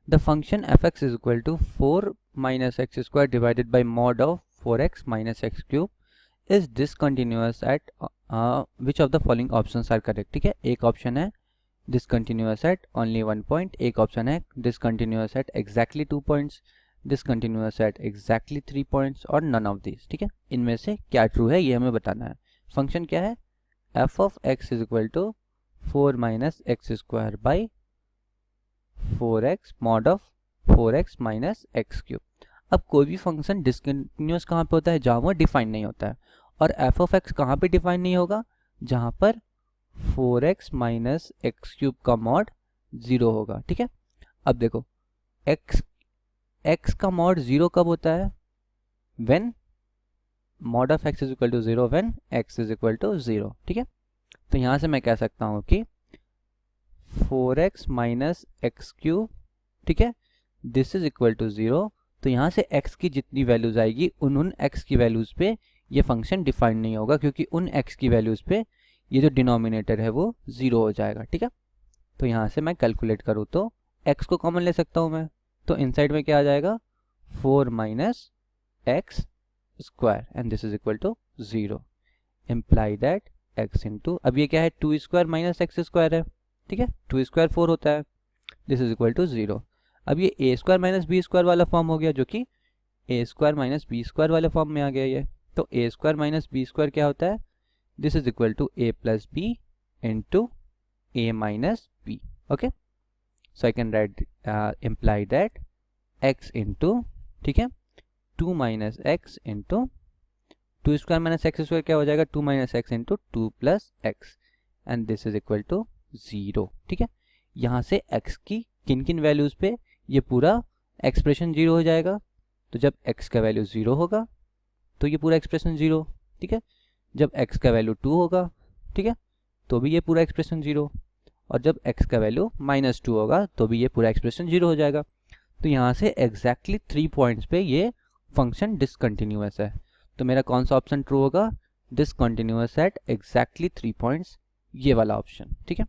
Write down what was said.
The function f x is equal to 4 minus x square divided by mod of 4x minus x cube is discontinuous at which of the following options are correct. ठीक है, एक option है discontinuous at only 1 point, एक option है discontinuous at exactly 2 points, discontinuous at exactly 3 points और none of this. ठीक है, इनमें से क्या ट्रू है ये हमें बताना है। फंक्शन क्या है, f of x is equal to 4 minus x square by 4x mod of 4x minus x cube. अब कोई भी फंक्शन डिसकंटिन्यूअस कहाँ पे होता है, जहाँ वो डिफाइन नहीं होता है, और एफ ऑफ एक्स कहाँ पे डिफाइन नहीं होगा, जहाँ पर 4x माइनस एक्स क्यूब का मॉड 0 होगा। ठीक है, अब देखो x का मॉड 0 कब होता है, when mod of x is equal to 0 when x is equal to 0। ठीक है, तो यहाँ से मैं कह सकता हूँ कि 4x माइनस एक्स क्यूब, ठीक है, दिस इज इक्वल टू 0। तो यहाँ से x की जितनी वैल्यूज आएगी उन x की वैल्यूज पे ये फंक्शन डिफाइन नहीं होगा, क्योंकि उन x की वैल्यूज पे ये जो डिनोमिनेटर है वो 0 हो जाएगा। ठीक है, तो यहाँ से मैं कैलकुलेट करूँ तो x को कॉमन ले सकता हूँ मैं, तो इनसाइड में क्या आ जाएगा 4 minus x square and this is equal to 0, imply that x into, अब ये क्या है 2 स्क्वायर माइनस एक्स स्क्वायर है। ठीक है, 2 स्क्वायर 4 होता है, दिस इज इक्वल टू 0। अब ये a square minus b square वाला फॉर्म हो गया, जो कि a square minus b square वाले फॉर्म में आ गया ये। तो a square minus b square क्या होता है, this is equal to a plus b into a minus b. Okay, so I can write imply that x into, ठीक है, 2 minus x into 2 square minus x square क्या हो जाएगा 2 minus x into 2 plus x and this is equal to 0। ठीक है, यहाँ से x की किन किन वैल्यूज पे ये पूरा एक्सप्रेशन 0 हो जाएगा, तो जब x का वैल्यू 0 होगा तो ये पूरा एक्सप्रेशन 0। ठीक है, जब x का वैल्यू 2 होगा, ठीक है, तो भी ये पूरा एक्सप्रेशन 0, और जब x का वैल्यू -2 होगा तो भी ये पूरा एक्सप्रेशन 0 हो जाएगा। तो यहाँ से एग्जैक्टली 3 पॉइंट्स पे ये फंक्शन डिसकंटिन्यूअस है। तो मेरा कौन सा ऑप्शन ट्रू होगा, डिसकंटिन्यूअस एट एग्जैक्टली 3 पॉइंट्स, ये वाला ऑप्शन। ठीक है।